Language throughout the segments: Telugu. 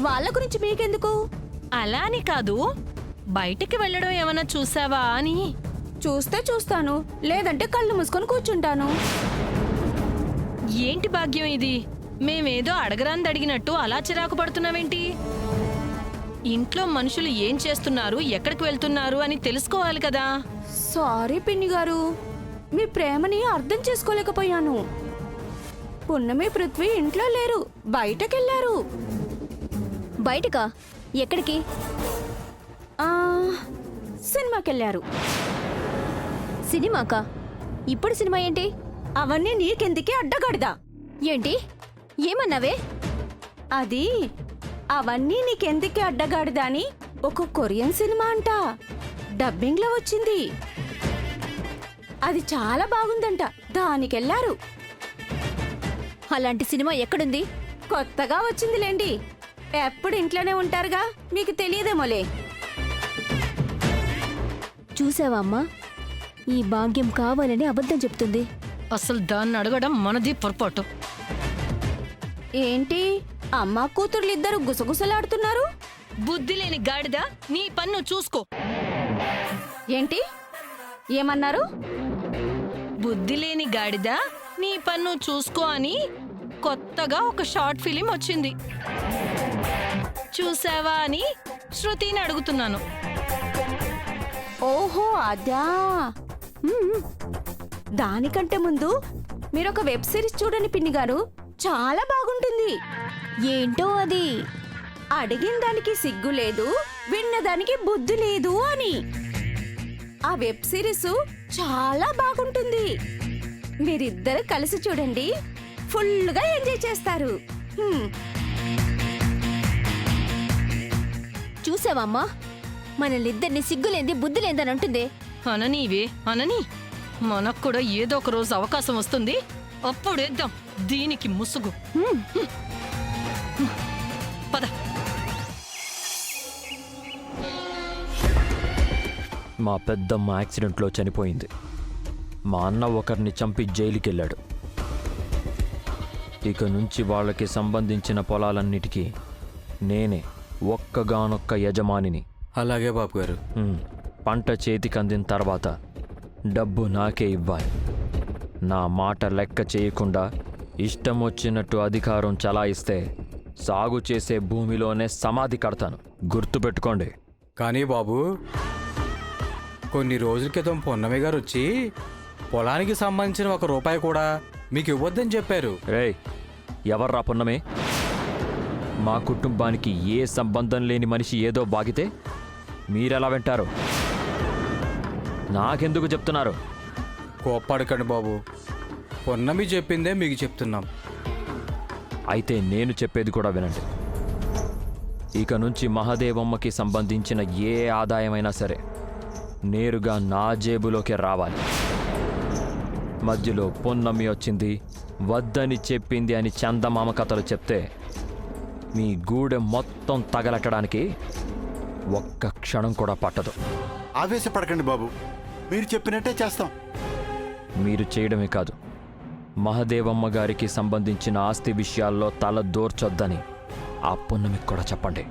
వాళ్ళ గురించి మీకెందుకు? అలా అని కాదు, బయటికి వెళ్ళడం ఏమన్నా చూసావా అని. చూస్తే చూస్తాను, లేదంటే కళ్ళు మూసుకొని కూర్చుంటాను. ఏంటి భాగ్యం ఇది? మేమేదో అడగరాంది అడిగినట్టు అలా చిరాకు పడుతున్నావేంటి? ఇంట్లో మనుషులు ఏం చేస్తున్నారు, ఎక్కడికి వెళ్తున్నారు అని తెలుసుకోవాలి కదా. సారీ పిన్ని గారు, మీ ప్రేమని అర్థం చేసుకోలేకపోయాను. పున్నమి పృథ్వీ ఇంట్లో లేరు, బయటకెళ్లారు. బయటకా? ఎక్కడికి? సినిమాకెళ్లారు. సినిమాకా? ఇప్పుడు సినిమా ఏంటి? అవన్నీ నీకెందుకే అడ్డగడదా? ఏంటి ఏమన్నావే? అది అవన్నీ నీకెందుకే అడ్డగాడిదా అని ఒక కొరియన్ సినిమా అంట, డబ్బింగ్ లో వచ్చింది. అది చాలా బాగుందంట, దానికెళ్లారు. అలాంటి సినిమా ఎక్కడుంది? కొత్తగా వచ్చిందిలేండి. ఎప్పుడు ఇంట్లోనే ఉంటారుగా, మీకు తెలియదేమోలే. చూసావా అమ్మా, ఈ భాగ్యం కావాలని అబద్ధం చెప్తుంది. అసలు దాన్ని అడగడం మనది పొరపాటు. ఏంటి అమ్మా కూతుర్లిద్దరు గుసగుసలాడుతున్నారు? బుద్ధి లేని గాడిద, నీ పన్ను చూసుకో. ఏంటి ఏమన్నారు? బుద్ధి లేని గాడిద, నీ పన్ను చూసుకో అని కొత్తగా ఒక షార్ట్ ఫిలిం వచ్చింది. చూసావా అని శృతిని అడుగుతున్నాను. ఓహో అదా. దానికంటే ముందు మీరొక వెబ్ సిరీస్ చూడండి పిన్ని గారు, చాలా బాగుంటుంది. ఏంటో అది? అడిగిన దానికి సిగ్గు లేదు, విన్నదానికి బుద్ధి లేదు అని. ఆ వెబ్ సిరీస్ చాలా బాగుంటుంది. మీరిద్దరు కలిసి చూడండి, ఫుల్గా ఎంజాయ్ చేస్తారు. చూసావా అమ్మా, మనల్నిద్దరిని సిగ్గులేంది బుద్ధి లేదని అంటుంది. అననీవే అనని, మనకు కూడా ఏదో ఒక రోజు అవకాశం వస్తుంది, అప్పుడేద్దాం దీనికి ముసుగు. పద. మా పెద్దమ్మ యాక్సిడెంట్లో చనిపోయింది. మా అన్న ఒకరిని చంపి జైలుకెళ్ళాడు. ఇక నుంచి వాళ్ళకి సంబంధించిన పొలాలన్నిటికీ నేనే ఒక్కగానొక్క యజమానిని. అలాగే బాబు గారు. పంట చేతికి అందిన తర్వాత డబ్బు నాకే ఇవ్వాలి. నా మాట లెక్క చేయకుండా ఇష్టం వచ్చినట్టు అధికారం చలాయిస్తే సాగు చేసే భూమిలోనే సమాధి కడతాను, గుర్తుపెట్టుకోండి. కానీ బాబు, కొన్ని రోజుల క్రితం పొన్నమి గారు వచ్చి పొలానికి సంబంధించిన ₹1 కూడా మీకు ఇవ్వద్దని చెప్పారు. రేయ్, ఎవర్రా పున్నమే? మా కుటుంబానికి ఏ సంబంధం లేని మనిషి ఏదో బాగితే మీరెలా వింటారు? నాకెందుకు చెప్తున్నారు? కోప్పడకండి బాబు, పొన్నమి చెప్పిందే మీకు చెప్తున్నాం. అయితే నేను చెప్పేది కూడా వినండి. ఇక నుంచి మహాదేవమ్మకి సంబంధించిన ఏ ఆదాయమైనా సరే నేరుగా నా జేబులోకి రావాలి. మధ్యలో పొన్నమి వచ్చింది, వద్దని చెప్పింది అని చందమామ కథలు చెప్తే మీ గూడెం మొత్తం తగలట్టడానికి ఒక్క క్షణం కూడా పట్టదు. ఆవేశపడకండి బాబు, మీరు చెప్పినట్టే చేస్తాం. మీరు చేయడమే కాదు, మహాదేవమ్మ గారికి సంబంధించిన ఆస్తి విషయాల్లో తల దూర్చొద్దని ఆ పున్నమికి కూడా చెప్పండి.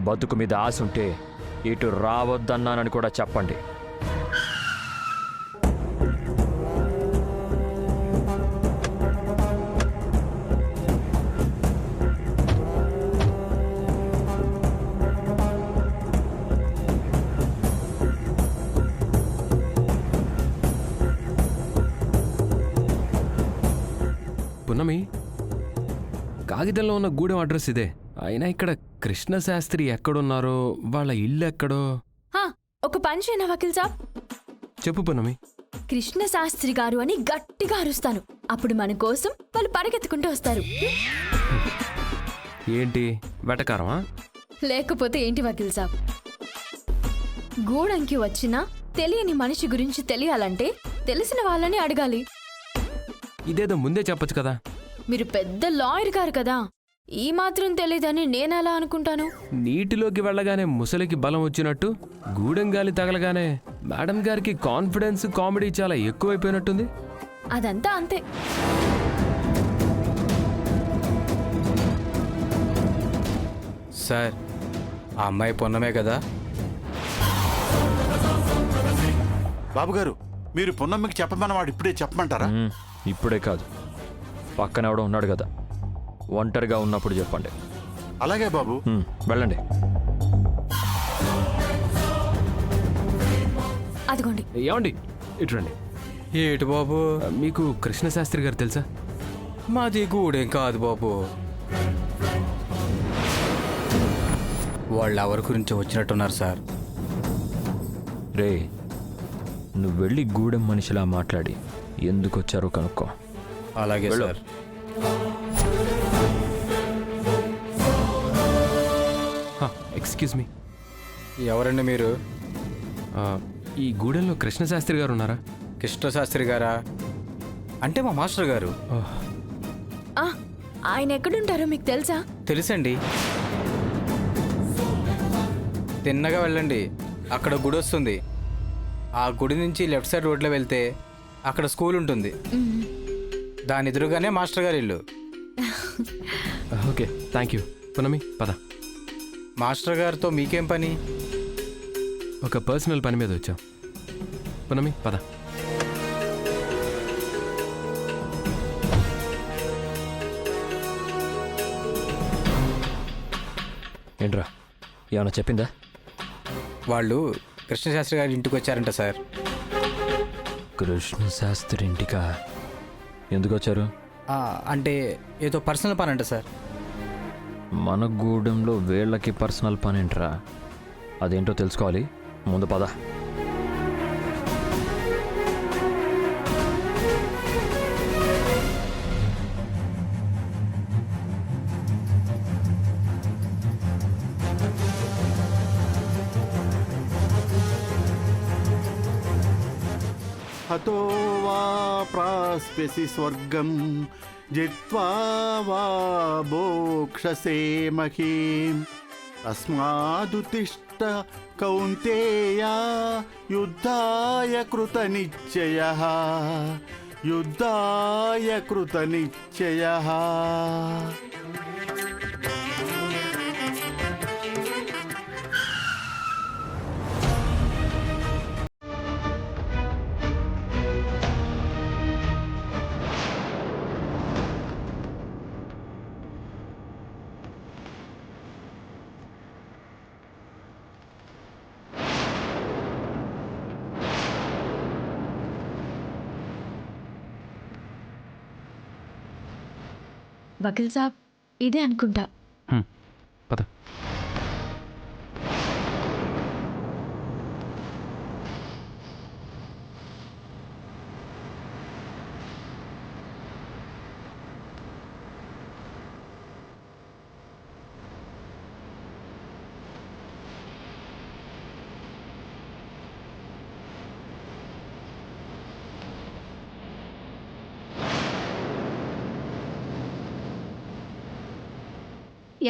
బతుకు మీద ఆశ ఉంటే ఇటు రావద్దన్నానని కూడా చెప్పండి. పున్నమి, కాగితంలో ఉన్న గూడెం అడ్రస్ ఇదే. అయినా ఇక్కడ కృష్ణశాస్త్రి ఎక్కడున్నారో, వాళ్ళ ఇల్లు ఎక్కడో. ఒక పని చేయనా వకీల్ సాబ్? చెప్పు పున్నమి. కృష్ణశాస్త్రి గారు అని గట్టిగా అరుస్తాను, అప్పుడు మన కోసం వాళ్ళు పరిగెత్తుకుంటూ వస్తారు. ఏంటి వెటకారమా? లేకపోతే ఏంటి వకీల్ సాబ్, గూడెంకి వచ్చిన తెలియని మనిషి గురించి తెలియాలంటే తెలిసిన వాళ్ళని అడగాలి. ఇదేదో ముందే చెప్పొచ్చు కదా. మీరు పెద్ద లాయర్ గారు కదా, ఈ మాత్రం తెలీదని నేనెలా అనుకుంటాను? నీటిలోకి వెళ్ళగానే ముసలికి బలం వచ్చినట్టు, గూడెం గాలి తగలగానే మేడం గారికి కాన్ఫిడెన్స్, కామెడీ చాలా ఎక్కువైపోయినట్టుంది. అదంతా అంతే. సార్ ఆ అమ్మాయి పొన్నమే కదా? బాబుగారు, మీరు పున్నమ్మకి చెప్పమన్నవాడు ఇప్పుడే చెప్పమంటారా? ఇప్పుడే కాదు, పక్కన ఎవడో ఉన్నాడు కదా, ఒంటరిగా ఉన్నప్పుడు చెప్పండి. అలాగే బాబు. వెళ్ళండి. అదిగోండి. ఏమండి ఇటురండి. ఏటి బాబు? మీకు కృష్ణశాస్త్రి గారు తెలుసా? మాది గూడెం కాదు బాబు. వాళ్ళు ఎవరి గురించి వచ్చినట్టున్నారు సార్. రే, నువ్వు వెళ్ళి గూడెం మనిషిలా మాట్లాడి ఎందుకు వచ్చారో కనుక్కో. అలాగే వెళ్ళు. సార్. ఎక్స్క్యూజ్ మీ, ఎవరండి మీరు? ఈ గూడెంలో కృష్ణశాస్త్రి గారు ఉన్నారా? కృష్ణశాస్త్రి గారా? అంటే మా మాస్టర్ గారు. ఆ, ఆయన ఎక్కడుంటారో మీకు తెలుసా? తెలుసండి. తిన్నగా వెళ్ళండి, అక్కడ గుడి వస్తుంది. ఆ గుడి నుంచి లెఫ్ట్ సైడ్ రోడ్లో వెళ్తే అక్కడ స్కూల్ ఉంటుంది. దాని ఎదురుగానే మాస్టర్ గారి ఇల్లు. Okay, thank you. పునమి పద. మాస్టర్ గారితో మీకేం పని? ఒక పర్సనల్ పని మీద వచ్చాం. పునమి పద. ఏంట్రా, ఏమన్నా చెప్పిందా? వాళ్ళు కృష్ణశాస్త్రి గారి ఇంటికి వచ్చారంట సార్. కృష్ణశాస్త్రి ఇంటికా? ఎందుకు వచ్చారు? అంటే ఏదో పర్సనల్ పని అంట సార్. మన గూడెంలో వీళ్ళకి పర్సనల్ పని ఏంట్రా? అదేంటో తెలుసుకోవాలి, ముందు పద. హతో వా ప్రాస్ప్యసి స్వర్గం జిత్వా వా భోక్షసే మహీం తస్మాదుతిష్ట కౌంతేయ యుద్ధాయ కృతనిశ్చయః యుద్ధాయ కృతనిశ్చయః. వకీల్ సాబ్, ఇదే అనుకుంటా. పద.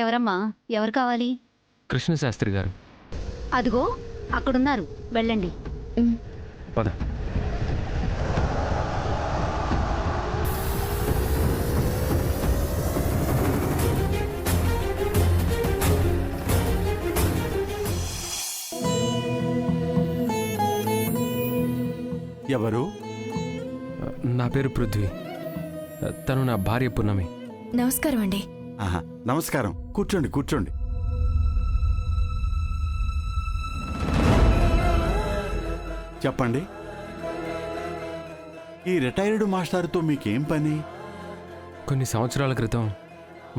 ఎవరమ్మా? ఎవరు కావాలి? కృష్ణశాస్త్రి గారు. అదిగో అక్కడున్నారు, వెళ్ళండి. పద. ఎవరు? నా పేరు పృథ్వీ, తను నా భార్య పున్నమి. నమస్కారం అండి. ఆహా, నమస్కారం. కూర్చోండి కూర్చోండి. చెప్పండి, ఈ రిటైర్డ్ మాస్టర్తో మీకేం పని? కొన్ని సంవత్సరాల క్రితం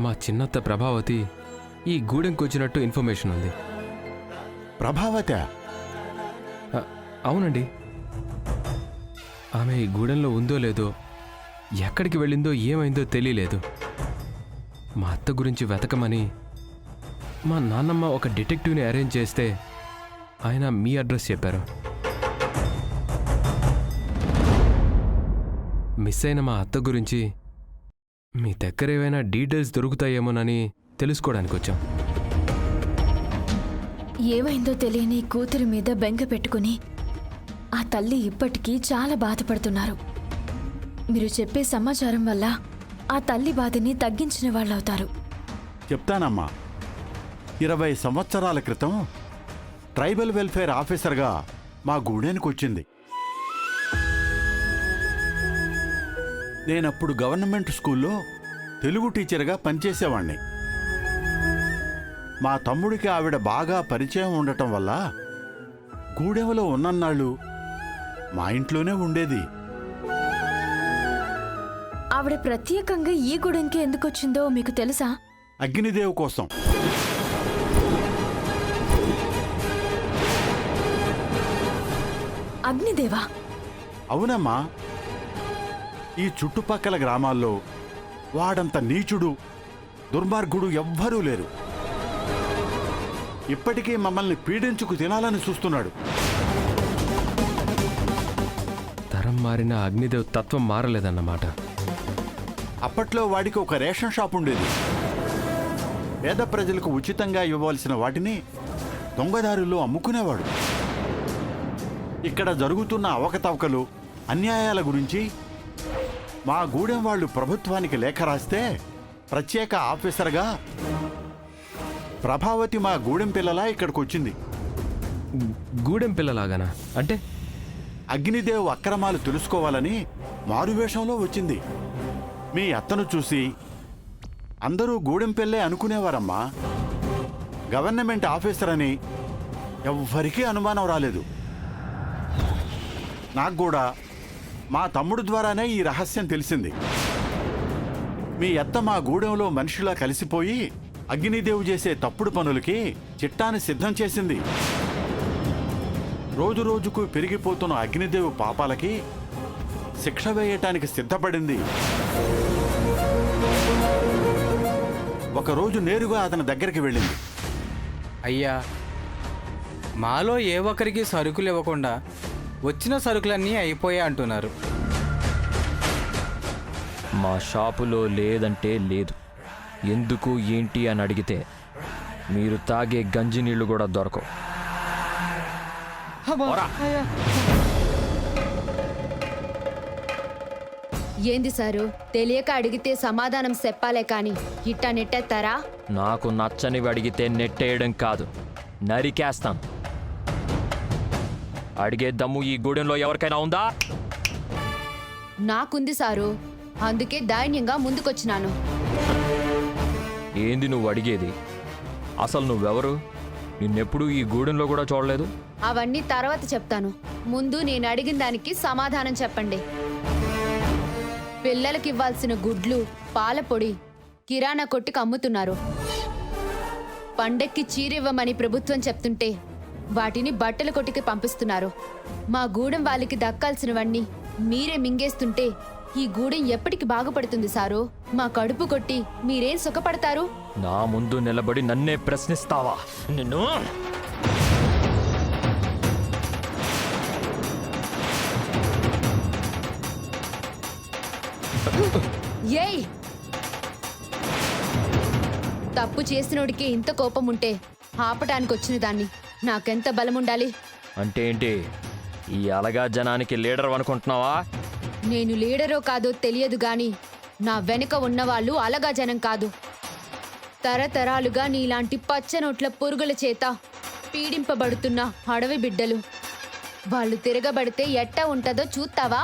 మా చిన్నత్త ప్రభావతి ఈ గూడెంకి వచ్చినట్టు ఇన్ఫర్మేషన్ ఉంది. ప్రభావత? అవునండి, ఆమె ఈ గూడెంలో ఉందో లేదో, ఎక్కడికి వెళ్ళిందో ఏమైందో తెలియలేదు. మా అత్త గురించి వెతకమని మా నాన్నమ్మ ఒక డిటెక్టివ్ని అరేంజ్ చేస్తే ఆయన మీ అడ్రస్ చెప్పారు. మిస్ అయిన మా అత్త గురించి మీ దగ్గర ఏవైనా డీటెయిల్స్ దొరుకుతాయేమోనని తెలుసుకోవడానికి వచ్చాం. ఏమైందో తెలియని కూతురి మీద బెంగ పెట్టుకుని ఆ తల్లి ఇప్పటికీ చాలా బాధపడుతున్నారు. మీరు చెప్పే సమాచారం వల్ల ఆ తల్లి బాధని తగ్గించిన వాళ్ళవుతారు. చెప్తానమ్మా. 20 సంవత్సరాల క్రితం ట్రైబల్ వెల్ఫేర్ ఆఫీసర్గా మా గూడెనికి వచ్చింది. నేనప్పుడు గవర్నమెంట్ స్కూల్లో తెలుగు టీచర్గా పనిచేసేవాణ్ణి. మా తమ్ముడికి ఆవిడ బాగా పరిచయం ఉండటం వల్ల గూడెంలో ఉన్నన్నాళ్ళు మా ఇంట్లోనే ఉండేది. ఆవిడ ప్రత్యేకంగా ఈ గూడెంకి ఎందుకు వచ్చిందో మీకు తెలుసా? అగ్నిదేవ్ కోసం. అగ్నిదేవా? అవునమ్మా, ఈ చుట్టుపక్కల గ్రామాల్లో వాడంత నీచుడు దుర్మార్గుడు ఎవ్వరూ లేరు. ఇప్పటికీ మమ్మల్ని పీడించుకు తినాలని చూస్తున్నాడు. తరం మారిన అగ్నిదేవ్ తత్వం మారలేదన్నమాట. అప్పట్లో వాడికి ఒక రేషన్ షాప్ ఉండేది. పేద ప్రజలకు ఉచితంగా ఇవ్వవలసిన వాటిని దొంగదారుల్లో అమ్ముకునేవాడు. ఇక్కడ జరుగుతున్న అవకతవకలు, అన్యాయాల గురించి మా గూడెం వాళ్ళు ప్రభుత్వానికి లేఖ రాస్తే ప్రత్యేక ఆఫీసర్గా ప్రభావతి మా గూడెం పిల్లలా ఇక్కడికి వచ్చింది. గూడెం పిల్లలాగానా? అంటే అగ్నిదేవ్ అక్రమాలు తెలుసుకోవాలని మారువేషంలో వచ్చింది. మీ అత్తను చూసి అందరూ గూడెం పిల్లే అనుకునేవారమ్మా. గవర్నమెంట్ ఆఫీసర్ అని ఎవ్వరికీ అనుమానం రాలేదు. నాకు కూడా మా తమ్ముడు ద్వారానే ఈ రహస్యం తెలిసింది. మీ అత్త మా గూడెంలో మనిషిలా కలిసిపోయి అగ్నిదేవ్ చేసే తప్పుడు పనులకి చిట్టాన్ని సిద్ధం చేసింది. రోజు రోజుకు పెరిగిపోతున్న అగ్నిదేవ్ పాపాలకి శిక్ష వేయటానికి సిద్ధపడింది. ఒకరోజు నేరుగా అతని దగ్గరికి వెళ్ళింది. అయ్యా, మాలో ఏ ఒక్కరికి సరుకులు ఇవ్వకుండా వచ్చిన సరుకులన్నీ అయిపోయా అంటున్నారు. మా షాపులో లేదంటే లేదు, ఎందుకు ఏంటి అని అడిగితే మీరు తాగే గంజి నీళ్లు కూడా దొరకవు. పోరా. ఏంది సారు, తెలియక అడిగితే సమాధానం చెప్పాలే కాని ఇట్టా నెట్టేస్తారా? నాకు నచ్చనివి అడిగితే నెట్టేయడం కాదు, నరికేస్తాను. అడిగే దమ్ము ఈ గూడెంలో ఎవరికైనా ఉందా? నాకుంది సారు, అందుకే ధైర్యంగా ముందుకొచ్చినాను. ఏంది నువ్వు అడిగేది? అసలు నువ్వెవరు? నిన్నెప్పుడు ఈ గూడెంలో కూడా చూడలేదు. అవన్నీ తర్వాత చెప్తాను, ముందు నేను అడిగిన దానికి సమాధానం చెప్పండి. పిల్లలకి ఇవ్వాల్సిన గుడ్లు, పాల పొడి కిరాణా కొట్టుకి అమ్ముతున్నారు. పండక్కి చీరివ్వమని ప్రభుత్వం చెప్తుంటే వాటిని బట్టల కొట్టుకి పంపిస్తున్నారు. మా గూడెం వాళ్ళకి దక్కాల్సినవన్నీ మీరే మింగేస్తుంటే ఈ గూడెం ఎప్పటికి బాగుపడుతుంది సారు? మా కడుపు కొట్టి మీరేం సుఖపడతారు? నా ముందు నిలబడి నన్నే ప్రశ్నిస్తావా? నిన్ను ఏయ్, తప్పు చేసినోడికి ఇంత కోపం ఉంటే ఆపటానికి వచ్చిన దాన్ని నాకెంత బలం ఉండాలి? అంటే ఏంటి? ఈ అలగా జనానికి లీడర్ అనుకుంటున్నావా? నేను లీడరో కాదో తెలియదు గాని నా వెనుక ఉన్నవాళ్ళు అలగా జనం కాదు. తరతరాలుగా నీలాంటి పచ్చనోట్ల పురుగుల చేత పీడింపబడుతున్న అడవి బిడ్డలు. వాళ్ళు తిరగబడితే ఎట్టా ఉంటుందో చూస్తావా?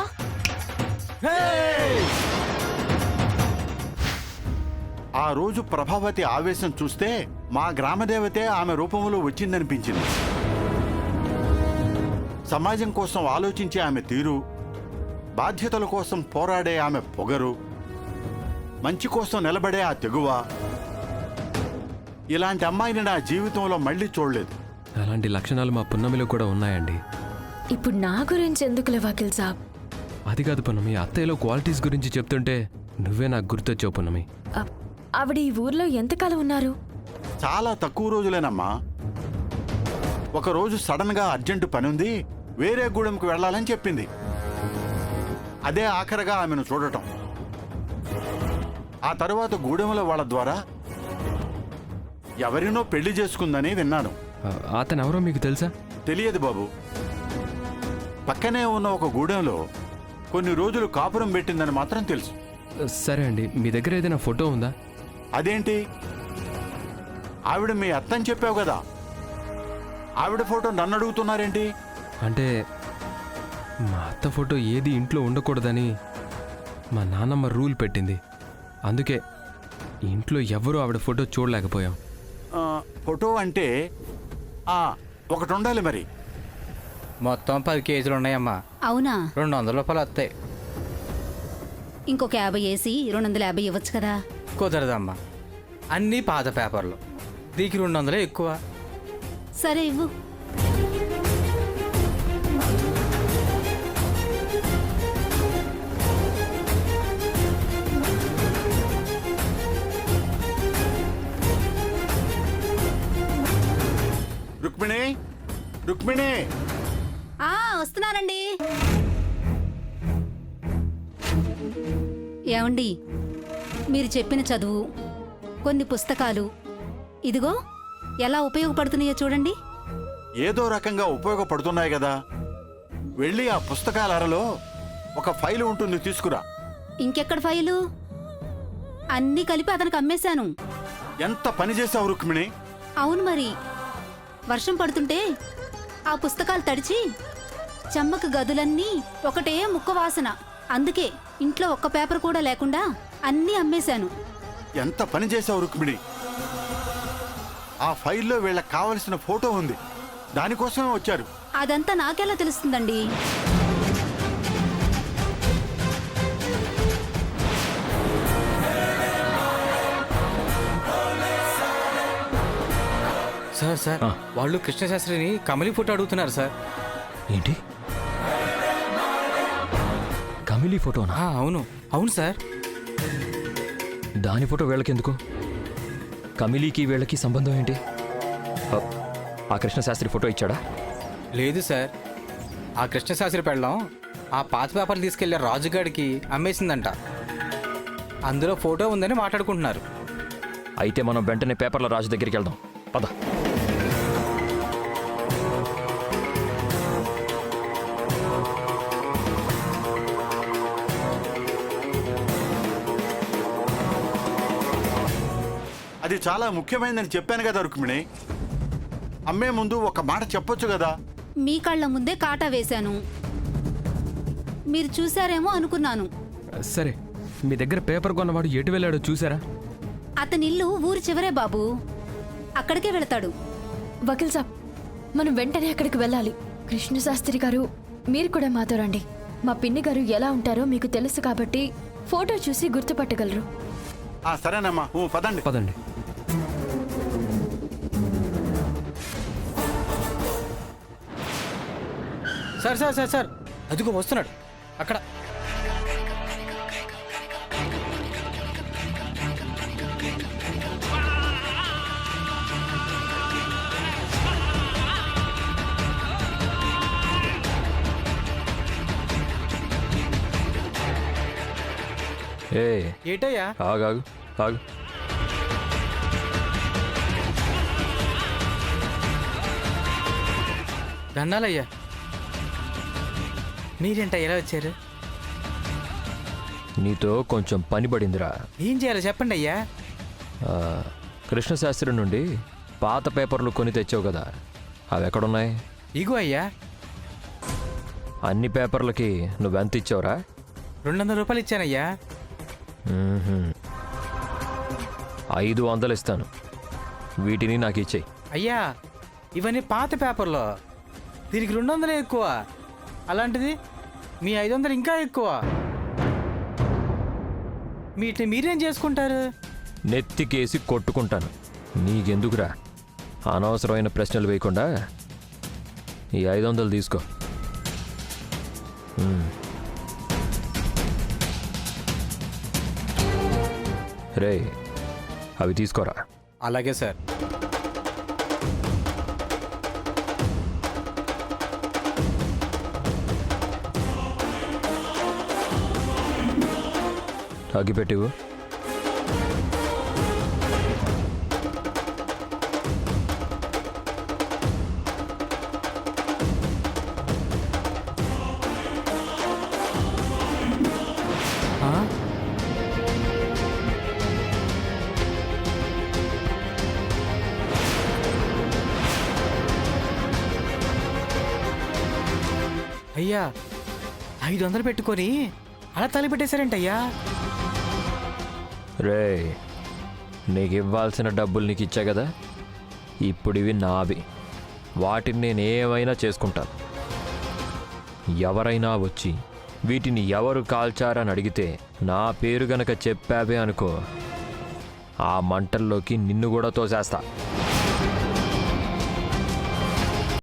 ఆ రోజు ప్రభావతి ఆవేశం చూస్తే మా గ్రామదేవతే ఆమె రూపంలో వచ్చిందనిపించింది. సమాజం కోసం ఆలోచించే ఆమె తీరు, బాధ్యతల కోసం పోరాడే ఆమె పొగరు, మంచి కోసం నిలబడే ఆ తెగువ, ఇలాంటి అమ్మాయిని నా జీవితంలో మళ్ళీ చూడలేదు. అలాంటి లక్షణాలు మా పున్నమిలో కూడా ఉన్నాయండి. ఇప్పుడు నా గురించి ఎందుకులే వకీల్ సాబ్? అది కాదు పున్నమి, అత్తయ్యలో క్వాలిటీస్ గురించి చెప్తుంటే నువ్వే నాకు గుర్తొచ్చావు పున్నమి. ఆవిడ ఈ ఊర్లో ఎంతకాలం ఉన్నారు? చాలా తక్కువ రోజులేనమ్మా. ఒకరోజు సడన్గా అర్జెంటు పనుంది, వేరే గూడెంకు వెళ్ళాలని చెప్పింది. అదే ఆఖరిగా ఆమెను చూడటం. ఆ తరువాత గూడెంలో వాళ్ళ ద్వారా ఎవరినో పెళ్లి చేసుకుందని విన్నాను. అతను ఎవరో మీకు తెలుసా? తెలియదు బాబు. పక్కనే ఉన్న ఒక గూడెంలో కొన్ని రోజులు కాపురం పెట్టిందని మాత్రం తెలుసు. సరే అండి, మీ దగ్గర ఏదైనా ఫోటో ఉందా? అదేంటి? ఆవిడ మీ అత్తని చెప్పావు కదా, ఆవిడ ఫోటో నన్ను అడుగుతున్నారేంటి? అంటే మా అత్త ఫోటో ఏది ఇంట్లో ఉండకూడదని మా నాన్నమ్మ రూల్ పెట్టింది. అందుకే ఇంట్లో ఎవరూ ఆవిడ ఫోటో చూడలేకపోయాం. ఫోటో అంటే ఒకటి ఉండాలి మరి. మొత్తం 10 కేజీలు ఉన్నాయమ్మా. అవునా? 200 రూపాయలు వస్తాయి. ఇంకొక 50 వేసి 250 ఇవ్వచ్చు కదా. కుదరదమ్మా, అన్నీ పాత పేపర్లు. దీనికి 200 ఎక్కువ. సరే ఇవ్వు. రుక్మిణి, రుక్మిణి, వస్తున్నానండి. ఏమండి, మీరు చెప్పిన చదువు, కొన్ని పుస్తకాలు ఇదిగో ఎలా ఉపయోగపడుతున్నాయో చూడండి. ఏదో రకంగా ఉపయోగపడుతున్నాయి కదా. వెళ్ళి ఆ పుస్తకాల అరలో ఒక ఫైలు ఉంటుంది, తీసుకురా. ఇంకెక్కడ ఫైలు? అన్నీ కలిపి అతనికి అమ్మేశాను. ఎంత పని చేసావు రుక్మిణి. అవును మరి, వర్షం పడుతుంటే ఆ పుస్తకాలు తడిచి చెమ్మకు గదులన్నీ ఒకటే ముక్క వాసన. అందుకే ఇంట్లో ఒక్క పేపర్ కూడా లేకుండా అన్నీ అమ్మేశాను. ఎంత పని చేసావు రుక్మిణి. ఆ ఫైల్లో వీళ్ళకి కావలసిన ఫోటో ఉంది, దానికోసమే వచ్చారు. అదంతా నాకెలా తెలుస్తుందండి? సార్ వాళ్ళు కృష్ణశాస్త్రిని కమలి ఫోటో అడుగుతున్నారు సార్. ఏంటి, కమిలీ ఫోటోనా? అవును అవును సార్. దాని ఫోటో వీళ్ళకెందుకు? కమిలీకి వీళ్ళకి సంబంధం ఏంటి? ఆ కృష్ణశాస్త్రి ఫోటో ఇచ్చాడా? లేదు సార్, ఆ కృష్ణశాస్త్రి పెళ్ళం ఆ పాత పేపర్లు తీసుకెళ్లే రాజుగాడికి అమ్మేసిందంట. అందులో ఫోటో ఉందని మాట్లాడుకుంటున్నారు. అయితే మనం వెంటనే పేపర్ల రాజు దగ్గరికి వెళ్దాం, పద. అది చాలా ముఖ్యమైనదని చెప్పాను కదా రుక్మిణి. అమ్మే ముందు ఒక మాట చెప్పొచ్చు కదా. మీ కళ్ళ ముందే కాటా వేశాను, మీరు చూశారేమో అనుకున్నాను. సరే, మీ దగ్గర పేపర్ కొన్నవాడు ఎటు వెళ్ళాడో చూసారా? అతని ఇల్లు ఊరి చివరే బాబు, అక్కడికే వెళతాడు. వకీల్ సాబ్, మనం వెంటనే అక్కడికి వెళ్ళాలి. కృష్ణశాస్త్రి గారు, మీరు కూడా మాతో రండి. మా పిన్ని గారు ఎలా ఉంటారో మీకు తెలుసు కాబట్టి ఫోటో చూసి గుర్తుపట్టగలరు. సరేనమ్మా, పదండి పదండి. సార్ సార్ సార్ సార్ అదిగో వస్తున్నాడు అక్కడ. ఏటయ్యా? ఆగాగు, ఆగు. దండాలయ్యా. మీరేంటా ఎలా వచ్చారు? నీతో కొంచెం పని పడిందిరా. ఏం చేయాలో చెప్పండి అయ్యా. కృష్ణశాస్త్రి నుండి పాత పేపర్లు కొని తెచ్చావు కదా, అవి ఎక్కడున్నాయి? ఇగో అయ్యా. అన్ని పేపర్లకి నువ్వెంత ఇచ్చావురా? 200 రూపాయలు ఇచ్చానయ్యా. 500 ఇస్తాను, వీటిని నాకు ఇచ్చేయి. అయ్యా, ఇవన్నీ పాత పేపర్లో, దీనికి 200 ఎక్కువ. అలాంటిది మీ 500 ఇంకా ఎక్కువ. వీటిని మీరేం చేసుకుంటారు? నెత్తికేసి కొట్టుకుంటాను. నీకెందుకురా? అనవసరమైన ప్రశ్నలు వేయకుండా ఈ 500 తీసుకో. రే, అవి తీసుకోరా. అలాగే సార్. అగ్గిపెట్టివు. అయ్యా 500 పెట్టుకొని అలా తలపెట్టేశారంటయ్యా. రే, నీకు ఇవ్వాల్సిన డబ్బులు నీకు ఇచ్చా కదా, ఇప్పుడు ఇవి నావి. వాటిని నేనేమైనా చేసుకుంటాను. ఎవరైనా వచ్చి వీటిని ఎవరు కాల్చారని అడిగితే నా పేరు గనక చెప్పావే అనుకో, ఆ మంటల్లోకి నిన్ను కూడా తోసేస్తా.